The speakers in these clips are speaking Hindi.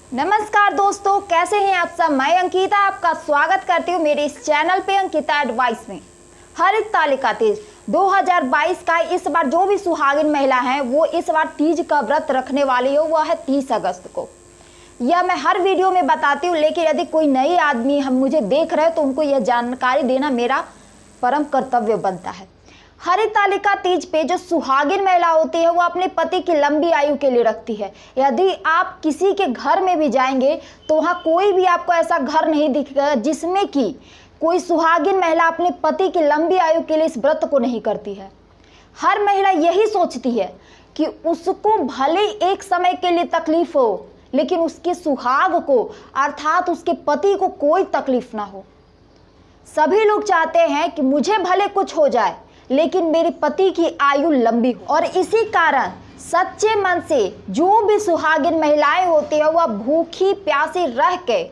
नमस्कार दोस्तों, कैसे हैं आप सब। मैं अंकिता आपका स्वागत करती हूँ मेरे इस चैनल पे अंकिता एडवाइस में। हरितालिका तीज 2022 का इस बार जो भी सुहागिन महिला है वो इस बार तीज का व्रत रखने वाली हो, वह है 30 अगस्त को। यह मैं हर वीडियो में बताती हूँ, लेकिन यदि कोई नए आदमी हम मुझे देख रहे हैं तो उनको यह जानकारी देना मेरा परम कर्तव्य बनता है। हरितालिका तीज पे जो सुहागिन महिला होती है वो अपने पति की लंबी आयु के लिए रखती है। यदि आप किसी के घर में भी जाएंगे तो वहाँ कोई भी आपको ऐसा घर नहीं दिखेगा जिसमें कि कोई सुहागिन महिला अपने पति की लंबी आयु के लिए इस व्रत को नहीं करती है। हर महिला यही सोचती है कि उसको भले एक समय के लिए तकलीफ हो, लेकिन उसके सुहाग को अर्थात उसके पति को कोई तकलीफ ना हो। सभी लोग चाहते हैं कि मुझे भले कुछ हो जाए लेकिन मेरे पति की आयु लंबी हो, और इसी कारण सच्चे मन से जो भी सुहागिन महिलाएं होती है वह भूखी प्यासी रह के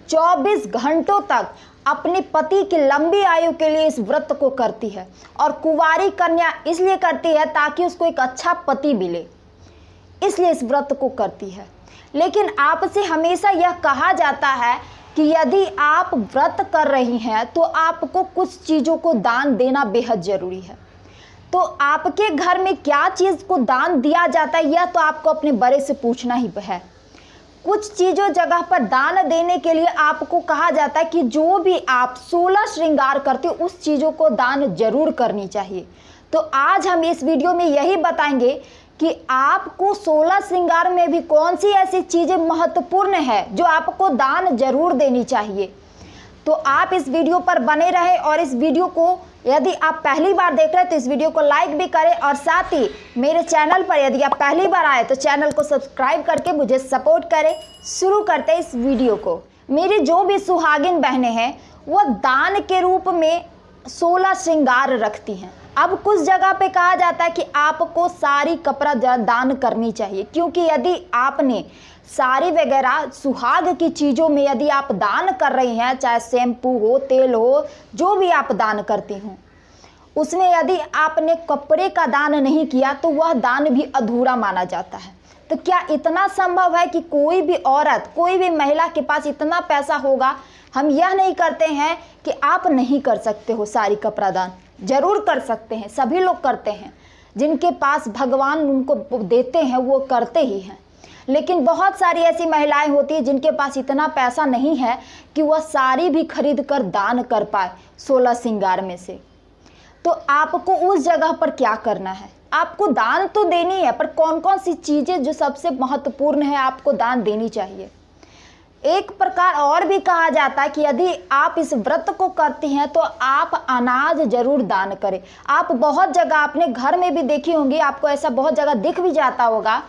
24 घंटों तक अपने पति की लंबी आयु के लिए इस व्रत को करती है। और कुंवारी कन्या इसलिए करती है ताकि उसको एक अच्छा पति मिले, इसलिए इस व्रत को करती है। लेकिन आपसे हमेशा यह कहा जाता है कि यदि आप व्रत कर रही हैं तो आपको कुछ चीज़ों को दान देना बेहद ज़रूरी है। तो आपके घर में क्या चीज़ को दान दिया जाता है यह तो आपको अपने बड़े से पूछना ही है। कुछ चीज़ों जगह पर दान देने के लिए आपको कहा जाता है कि जो भी आप 16 श्रृंगार करते हो उस चीज़ों को दान जरूर करनी चाहिए। तो आज हम इस वीडियो में यही बताएंगे कि आपको 16 श्रृंगार में भी कौन सी ऐसी चीज़ें महत्वपूर्ण है जो आपको दान जरूर देनी चाहिए। तो आप इस वीडियो पर बने रहें, और इस वीडियो को यदि आप पहली बार देख रहे हैं तो इस वीडियो को लाइक भी करें, और साथ ही मेरे चैनल पर यदि आप पहली बार आए तो चैनल को सब्सक्राइब करके मुझे सपोर्ट करें। शुरू करते हैं इस वीडियो को। मेरी जो भी सुहागिन बहनें हैं वह दान के रूप में 16 श्रृंगार रखती हैं। अब कुछ जगह पे कहा जाता है कि आपको सारी कपड़ा दान करनी चाहिए, क्योंकि यदि आपने साड़ी वगैरह सुहाग की चीज़ों में यदि आप दान कर रही हैं, चाहे शैम्पू हो, तेल हो, जो भी आप दान करती हों, उसमें यदि आपने कपड़े का दान नहीं किया तो वह दान भी अधूरा माना जाता है। तो क्या इतना संभव है कि कोई भी औरत, कोई भी महिला के पास इतना पैसा होगा? हम यह नहीं करते हैं कि आप नहीं कर सकते हो सारी कपड़ा दान, जरूर कर सकते हैं, सभी लोग करते हैं। जिनके पास भगवान उनको देते हैं वो करते ही हैं। लेकिन बहुत सारी ऐसी महिलाएं होती हैं जिनके पास इतना पैसा नहीं है कि वह साड़ी भी खरीद कर दान कर पाए 16 श्रृंगार में से। तो आपको उस जगह पर क्या करना है? आपको दान तो देनी है, पर कौन कौन सी चीज़ें जो सबसे महत्वपूर्ण है आपको दान देनी चाहिए। एक प्रकार और भी कहा जाता है कि यदि आप इस व्रत को करती हैं तो आप अनाज जरूर दान करें। आप बहुत जगह अपने घर में भी देखी होंगी, आपको ऐसा बहुत जगह दिख भी जाता होगा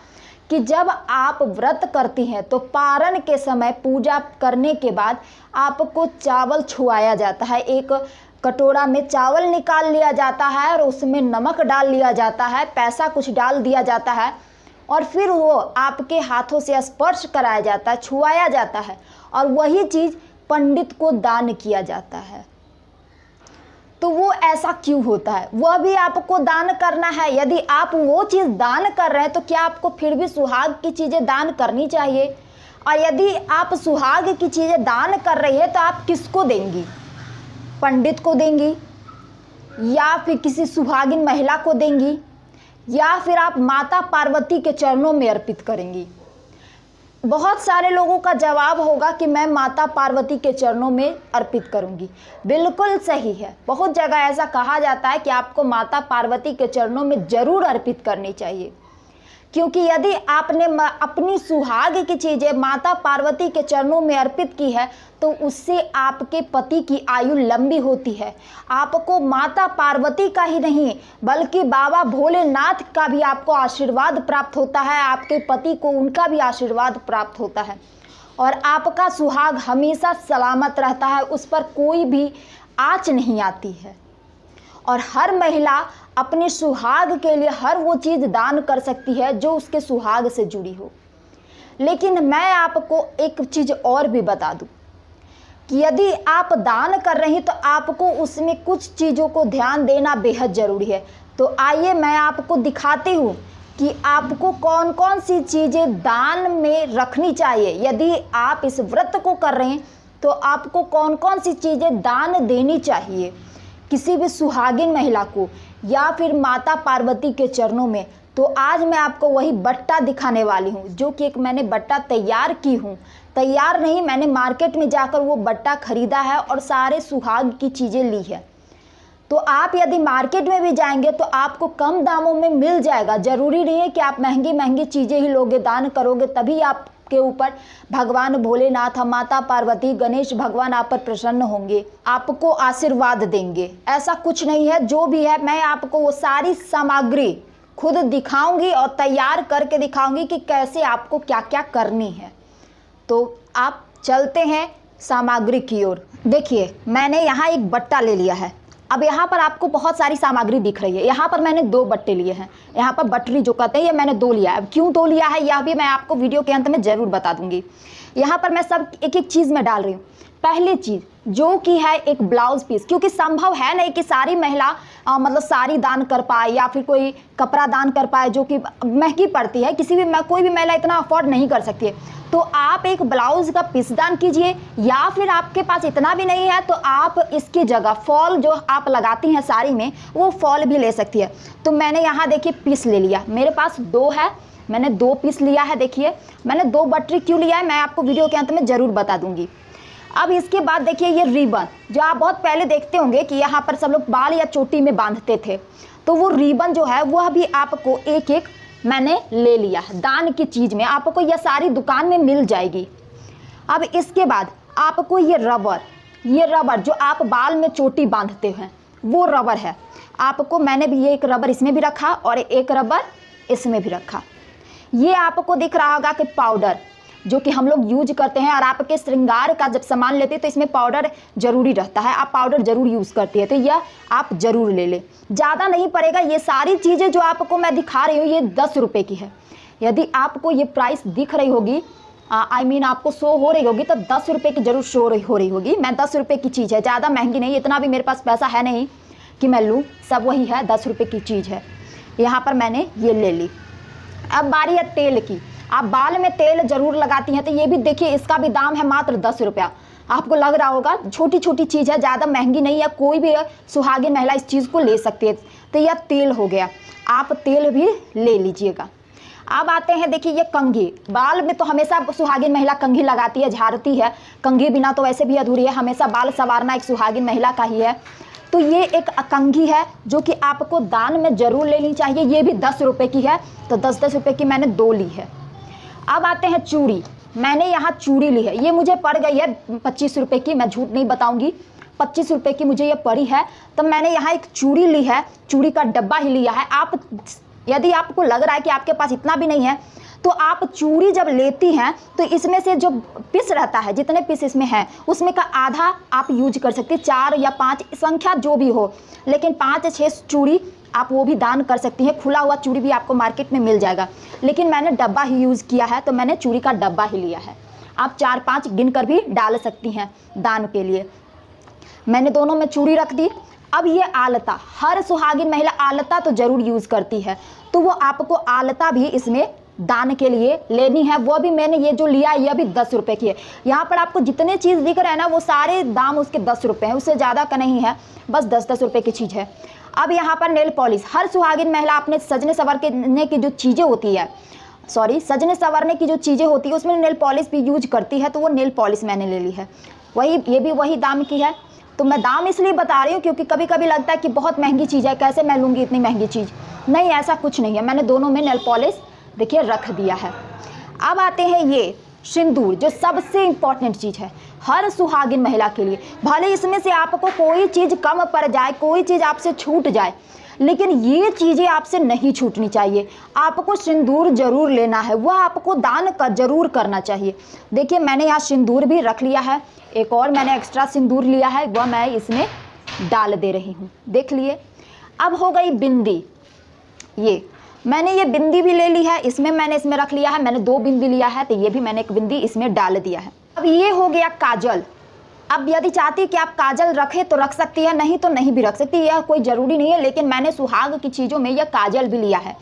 कि जब आप व्रत करती हैं तो पारण के समय पूजा करने के बाद आपको चावल छुआया जाता है। एक कटोरा में चावल निकाल लिया जाता है और उसमें नमक डाल लिया जाता है, पैसा कुछ डाल दिया जाता है, और फिर वो आपके हाथों से स्पर्श कराया जाता है, छुआया जाता है, और वही चीज़ पंडित को दान किया जाता है। तो वो ऐसा क्यों होता है? वह भी आपको दान करना है। यदि आप वो चीज़ दान कर रहे हैं तो क्या आपको फिर भी सुहाग की चीज़ें दान करनी चाहिए? और यदि आप सुहाग की चीज़ें दान कर रही है तो आप किसको देंगी? पंडित को देंगी, या फिर किसी सुहागिन महिला को देंगी, या फिर आप माता पार्वती के चरणों में अर्पित करेंगी? बहुत सारे लोगों का जवाब होगा कि मैं माता पार्वती के चरणों में अर्पित करूंगी। बिल्कुल सही है। बहुत जगह ऐसा कहा जाता है कि आपको माता पार्वती के चरणों में जरूर अर्पित करनी चाहिए, क्योंकि यदि आपने अपनी सुहाग की चीज़ें माता पार्वती के चरणों में अर्पित की है तो उससे आपके पति की आयु लंबी होती है। आपको माता पार्वती का ही नहीं बल्कि बाबा भोलेनाथ का भी आपको आशीर्वाद प्राप्त होता है, आपके पति को उनका भी आशीर्वाद प्राप्त होता है, और आपका सुहाग हमेशा सलामत रहता है, उस पर कोई भी आँच नहीं आती है। और हर महिला अपने सुहाग के लिए हर वो चीज़ दान कर सकती है जो उसके सुहाग से जुड़ी हो। लेकिन मैं आपको एक चीज़ और भी बता दूं कि यदि आप दान कर रही तो आपको उसमें कुछ चीज़ों को ध्यान देना बेहद ज़रूरी है। तो आइए मैं आपको दिखाती हूँ कि आपको कौन कौन सी चीज़ें दान में रखनी चाहिए। यदि आप इस व्रत को कर रहे हैं तो आपको कौन कौन सी चीज़ें दान देनी चाहिए किसी भी सुहागिन महिला को या फिर माता पार्वती के चरणों में। तो आज मैं आपको वही बट्टा दिखाने वाली हूँ, जो कि एक मैंने बट्टा तैयार की हूँ। तैयार नहीं, मैंने मार्केट में जाकर वो बट्टा खरीदा है और सारे सुहाग की चीज़ें ली है। तो आप यदि मार्केट में भी जाएंगे तो आपको कम दामों में मिल जाएगा। ज़रूरी नहीं है कि आप महंगी महंगी चीज़ें ही लोगे, दान करोगे तभी आपके ऊपर भगवान भोलेनाथ, माता पार्वती, गणेश भगवान आप पर प्रसन्न होंगे, आपको आशीर्वाद देंगे। ऐसा कुछ नहीं है। जो भी है मैं आपको वो सारी सामग्री खुद दिखाऊंगी और तैयार करके दिखाऊंगी कि कैसे आपको क्या क्या करनी है। तो आप चलते हैं सामग्री की ओर। देखिए, मैंने यहाँ एक बट्टा ले लिया है। अब यहाँ पर आपको बहुत सारी सामग्री दिख रही है। यहाँ पर मैंने 2 बट्टे लिए हैं। यहाँ पर बटरी जो कहते हैं, ये मैंने 2 लिया है। अब क्यों 2 लिया है यह भी मैं आपको वीडियो के अंत में ज़रूर बता दूंगी। यहाँ पर मैं सब एक एक चीज़ में डाल रही हूँ। पहली चीज़ जो कि है एक ब्लाउज पीस, क्योंकि संभव है नहीं कि सारी महिला मतलब साड़ी दान कर पाए या फिर कोई कपड़ा दान कर पाए, जो कि महंगी पड़ती है। कोई भी महिला इतना अफोर्ड नहीं कर सकती है। तो आप एक ब्लाउज का पीस दान कीजिए, या फिर आपके पास इतना भी नहीं है तो आप इसकी जगह फॉल जो आप लगाती हैं साड़ी में, वो फॉल भी ले सकती है। तो मैंने यहाँ देखिए पीस ले लिया, मेरे पास 2 है, मैंने 2 पीस लिया है। देखिए मैंने 2 बटरी क्यों लिया है मैं आपको वीडियो के अंत में ज़रूर बता दूंगी। अब इसके बाद देखिए ये रिबन, जो आप बहुत पहले देखते होंगे कि यहाँ पर सब लोग बाल या चोटी में बांधते थे, तो वो रिबन जो है वह भी आपको एक एक मैंने ले लिया है दान की चीज़ में। आपको यह सारी दुकान में मिल जाएगी। अब इसके बाद आपको ये रबर जो आप बाल में चोटी बांधते हैं वो रबर है। आपको मैंने भी ये एक रबर इसमें भी रखा और एक रबर इसमें भी रखा। ये आपको दिख रहा होगा कि पाउडर जो कि हम लोग यूज करते हैं, और आपके श्रृंगार का जब सामान लेते हैं तो इसमें पाउडर जरूरी रहता है। आप पाउडर जरूर यूज़ करती है, तो यह आप जरूर ले लें। ज़्यादा नहीं पड़ेगा। ये सारी चीज़ें जो आपको मैं दिखा रही हूँ ये 10 रुपये की है। यदि आपको ये प्राइस दिख रही होगी, आपको शो हो रही होगी, तो 10 रुपये की जरूर शो हो रही होगी। मैं 10 रुपये की चीज़ है, ज़्यादा महंगी नहीं। इतना भी मेरे पास पैसा है नहीं कि मैं लूँ, सब वही है, 10 रुपये की चीज़ है। यहाँ पर मैंने ये ले ली। अब बारी है तेल की। आप बाल में तेल जरूर लगाती हैं, तो ये भी देखिए इसका भी दाम है मात्र 10 रुपया। आपको लग रहा होगा छोटी छोटी चीज़ है, ज़्यादा महंगी नहीं है, कोई भी सुहागिन महिला इस चीज़ को ले सकती है। तो यह तेल हो गया, आप तेल भी ले लीजिएगा। अब आते हैं, देखिए ये कंघी। बाल में तो हमेशा सुहागिन महिला कंघी लगाती है, झाड़ती है। कंघी बिना तो वैसे भी अधूरी है, हमेशा बाल संवारना एक सुहागिन महिला का ही है। तो ये एक कंघी है जो कि आपको दान में ज़रूर लेनी चाहिए। ये भी 10 रुपये की है, तो 10-10 रुपये की मैंने 2 ली है। अब आते हैं चूड़ी। मैंने यहाँ चूड़ी ली है, ये मुझे पड़ गई है 25 रुपये की, मैं झूठ नहीं बताऊंगी, 25 रुपये की मुझे ये पड़ी है। तो मैंने यहाँ एक चूड़ी ली है, चूड़ी का डब्बा ही लिया है। आप यदि आपको लग रहा है कि आपके पास इतना भी नहीं है, तो आप चूड़ी जब लेती हैं तो इसमें से जो पीस रहता है, जितने पीस इसमें है उसमें का आधा आप यूज कर सकते हैं, 4 या 5 संख्या जो भी हो, लेकिन 5-6 चूड़ी आप वो भी दान कर सकती हैं। खुला हुआ चूड़ी भी आपको मार्केट में मिल जाएगा, लेकिन मैंने डब्बा ही यूज़ किया है, तो मैंने चूड़ी का डब्बा ही लिया है। आप 4-5 गिन कर भी डाल सकती हैं दान के लिए। मैंने दोनों में चूड़ी रख दी। अब ये आलता, हर सुहागिन महिला आलता तो ज़रूर यूज़ करती है, तो वो आपको आलता भी इसमें दान के लिए लेनी है। वो भी मैंने ये जो लिया यह भी 10 रुपये की है। यहाँ पर आपको जितने चीज़ दिख रहे हैं ना, वो सारे दाम उसके 10 रुपये हैं, उससे ज़्यादा का नहीं है, बस 10-10 रुपये की चीज़ है। अब यहाँ पर नेल पॉलिश, हर सुहागिन महिला अपने सजने संवरने की जो चीज़ें होती है, सजने संवरने की जो चीज़ें होती है उसमें नेल पॉलिश भी यूज करती है, तो वो नेल पॉलिश मैंने ले ली है। ये भी वही दाम की है। तो मैं दाम इसलिए बता रही हूँ क्योंकि कभी कभी लगता है कि बहुत महंगी चीज़ है, कैसे मैं लूँगी इतनी महंगी चीज़। नहीं, ऐसा कुछ नहीं है। मैंने दोनों में नेल पॉलिश देखिए रख दिया है। अब आते हैं ये सिंदूर, जो सबसे इम्पॉर्टेंट चीज़ है हर सुहागिन महिला के लिए। भले इसमें से आपको कोई चीज़ कम पड़ जाए, कोई चीज़ आपसे छूट जाए, लेकिन ये चीज़ें आपसे नहीं छूटनी चाहिए। आपको सिंदूर जरूर लेना है, वह आपको दान जरूर करना चाहिए। देखिए मैंने यहाँ सिंदूर भी रख लिया है, एक और मैंने एक्स्ट्रा सिंदूर लिया है, वह मैं इसमें डाल दे रही हूँ, देख लिए। अब हो गई बिंदी। ये मैंने ये बिंदी भी ले ली है, इसमें रख लिया है। मैंने 2 बिंदी लिया है, तो ये भी मैंने एक बिंदी इसमें डाल दिया है। अब ये हो गया काजल। अब यदि चाहती कि आप काजल रखें तो रख सकती है, नहीं तो नहीं भी रख सकती, यह कोई ज़रूरी नहीं है। लेकिन मैंने सुहाग की चीज़ों में यह काजल भी लिया है।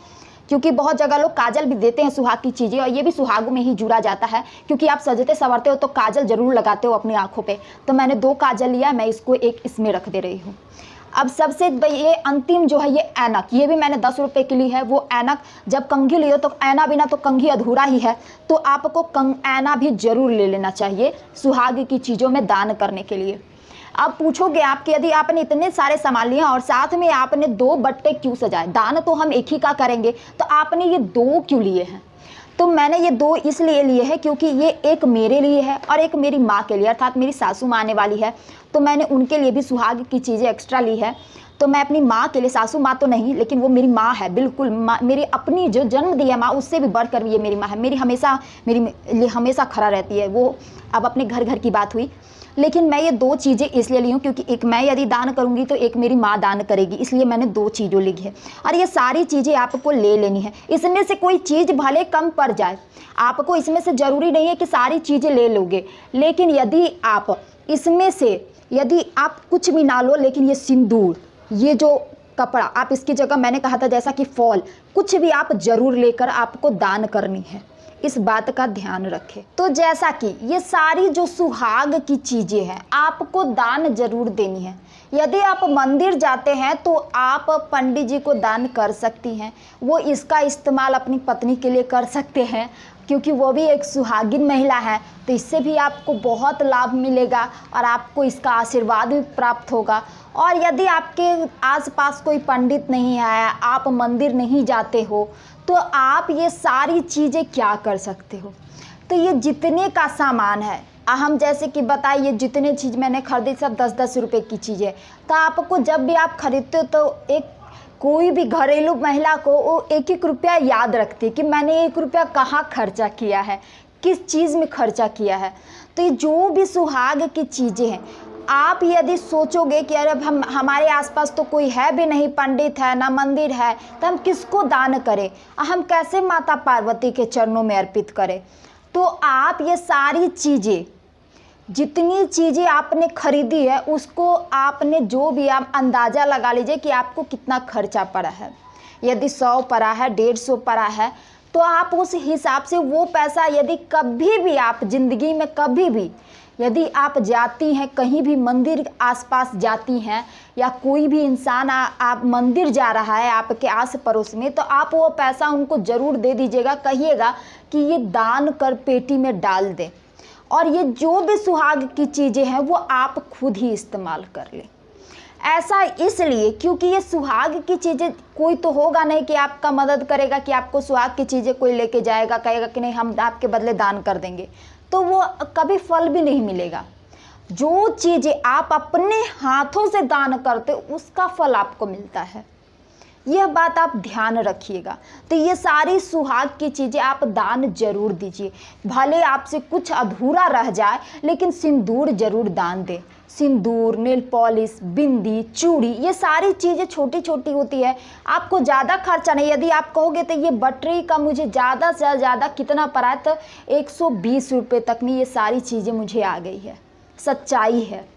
क्योंकि बहुत जगह लोग काजल भी देते हैं सुहाग की चीज़ें, और ये भी सुहाग में ही जुड़ा जाता है, क्योंकि आप सजते संवरते हो तो काजल जरूर लगाते हो अपनी आंखों पे। तो मैंने 2 काजल लिया, मैं इसको एक इसमें रख दे रही हूँ। अब सबसे ये अंतिम जो है ये ऐनक, ये भी मैंने 10 रुपये की ली है। वो ऐनक, जब कंघी लियो तो ऐना बिना तो कंघी अधूरा ही है, तो आपको ऐना भी जरूर ले लेना चाहिए सुहाग की चीज़ों में दान करने के लिए। अब पूछोगे आप कि यदि आपने इतने सारे सामान लिए और साथ में आपने 2 बट्टे क्यों सजाए, दान तो हम एक ही का करेंगे, तो आपने ये 2 क्यों लिए हैं? तो मैंने ये 2 इसलिए लिए हैं क्योंकि ये एक मेरे लिए है और एक मेरी माँ के लिए, अर्थात मेरी सासू माँ आने वाली है, तो मैंने उनके लिए भी सुहाग की चीज़ें एक्स्ट्रा ली है। तो मैं अपनी माँ के लिए, सासू माँ तो नहीं लेकिन वो मेरी माँ है, बिल्कुल माँ, मेरी अपनी जो जन्म दी है माँ, उससे भी बढ़कर ये मेरी माँ है, मेरी लिए हमेशा खड़ा रहती है वो। अब अपने घर घर की बात हुई, लेकिन मैं ये 2 चीज़ें इसलिए ली हूँ क्योंकि एक मैं यदि दान करूँगी तो एक मेरी माँ दान करेगी, इसलिए मैंने 2 चीज़ों ली है। और ये सारी चीज़ें आपको ले लेनी है, इसमें से कोई चीज़ भले कम पड़ जाए, आपको इसमें से ज़रूरी नहीं है कि सारी चीज़ें ले लोगे, लेकिन यदि आप इसमें से यदि आप कुछ भी ना लो, लेकिन ये सिंदूर, ये जो कपड़ा, आप इसकी जगह मैंने कहा था जैसा कि फॉल, कुछ भी आप जरूर लेकर आपको दान करनी है, इस बात का ध्यान रखें। तो जैसा कि ये सारी जो सुहाग की चीज़ें हैं आपको दान जरूर देनी है। यदि आप मंदिर जाते हैं तो आप पंडित जी को दान कर सकती हैं, वो इसका इस्तेमाल अपनी पत्नी के लिए कर सकते हैं, क्योंकि वो भी एक सुहागिन महिला है, तो इससे भी आपको बहुत लाभ मिलेगा और आपको इसका आशीर्वाद भी प्राप्त होगा। और यदि आपके आसपास कोई पंडित नहीं है, आप मंदिर नहीं जाते हो, तो आप ये सारी चीज़ें क्या कर सकते हो, तो ये जितने का सामान है, हम जैसे कि बताइए जितने चीज़ मैंने खरीदी सब 10-10 रुपए की चीज़ें, तो आपको जब भी आप खरीदते हो तो एक कोई भी घरेलू महिला को वो 1-1 रुपया याद रखती है कि मैंने 1 रुपया कहाँ खर्चा किया है, किस चीज़ में खर्चा किया है। तो ये जो भी सुहाग की चीज़ें हैं, आप यदि सोचोगे कि अरे हम हमारे आसपास तो कोई है भी नहीं, पंडित है ना मंदिर है, तो हम किसको दान करें, हम कैसे माता पार्वती के चरणों में अर्पित करें, तो आप ये सारी चीज़ें, जितनी चीज़ें आपने खरीदी है उसको आपने जो भी आप अंदाज़ा लगा लीजिए कि आपको कितना खर्चा पड़ा है। यदि 100 पड़ा है, 150 पड़ा है, तो आप उस हिसाब से वो पैसा, यदि कभी भी आप ज़िंदगी में कभी भी यदि आप जाती हैं, कहीं भी मंदिर आसपास जाती हैं, या कोई भी इंसान आप मंदिर जा रहा है आपके आस पड़ोस में, तो आप वो पैसा उनको ज़रूर दे दीजिएगा, कहिएगा कि ये दान कर पेटी में डाल दें, और ये जो भी सुहाग की चीज़ें हैं वो आप खुद ही इस्तेमाल कर लें। ऐसा इसलिए क्योंकि ये सुहाग की चीज़ें कोई तो होगा नहीं कि आपका मदद करेगा, कि आपको सुहाग की चीज़ें कोई लेके जाएगा, कहेगा कि नहीं हम आपके बदले दान कर देंगे, तो वो कभी फल भी नहीं मिलेगा। जो चीज़ें आप अपने हाथों से दान करते उसका फल आपको मिलता है, यह बात आप ध्यान रखिएगा। तो ये सारी सुहाग की चीज़ें आप दान जरूर दीजिए, भले आपसे कुछ अधूरा रह जाए, लेकिन सिंदूर जरूर दान दें। सिंदूर, नेल पॉलिश, बिंदी, चूड़ी, ये सारी चीज़ें छोटी छोटी होती है, आपको ज़्यादा खर्चा नहीं। यदि आप कहोगे तो ये बटरी का मुझे ज़्यादा से ज़्यादा कितना पड़ा है, तो 120 रुपये तक में ये सारी चीज़ें मुझे आ गई है। सच्चाई है,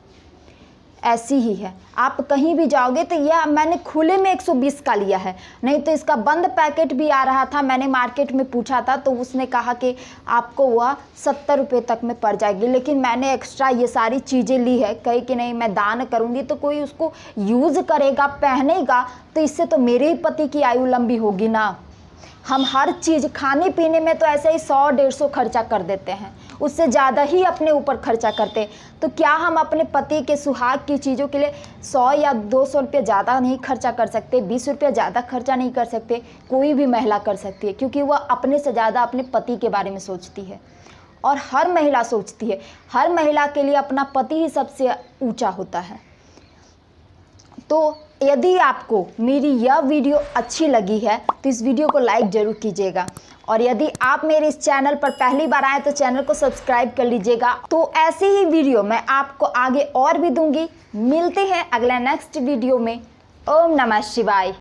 ऐसी ही है। आप कहीं भी जाओगे तो यह मैंने खुले में 120 का लिया है, नहीं तो इसका बंद पैकेट भी आ रहा था। मैंने मार्केट में पूछा था तो उसने कहा कि आपको वह 70 रुपये तक में पड़ जाएगी, लेकिन मैंने एक्स्ट्रा ये सारी चीज़ें ली है, कही कि नहीं मैं दान करूँगी तो कोई उसको यूज़ करेगा, पहनेगा, तो इससे तो मेरे ही पति की आयु लंबी होगी ना। हम हर चीज़ खाने पीने में तो ऐसे ही 100-150 खर्चा कर देते हैं, उससे ज़्यादा ही अपने ऊपर खर्चा करते हैं, तो क्या हम अपने पति के सुहाग की चीज़ों के लिए 100 या 200 रुपये ज़्यादा नहीं खर्चा कर सकते, 20 रुपये ज़्यादा खर्चा नहीं कर सकते? कोई भी महिला कर सकती है, क्योंकि वह अपने से ज़्यादा अपने पति के बारे में सोचती है, और हर महिला सोचती है, हर महिला के लिए अपना पति ही सबसे ऊँचा होता है। तो यदि आपको मेरी यह वीडियो अच्छी लगी है तो इस वीडियो को लाइक ज़रूर कीजिएगा, और यदि आप मेरे इस चैनल पर पहली बार आए तो चैनल को सब्सक्राइब कर लीजिएगा। तो ऐसे ही वीडियो मैं आपको आगे और भी दूंगी। मिलते हैं अगला नेक्स्ट वीडियो में। ओम नमः शिवाय।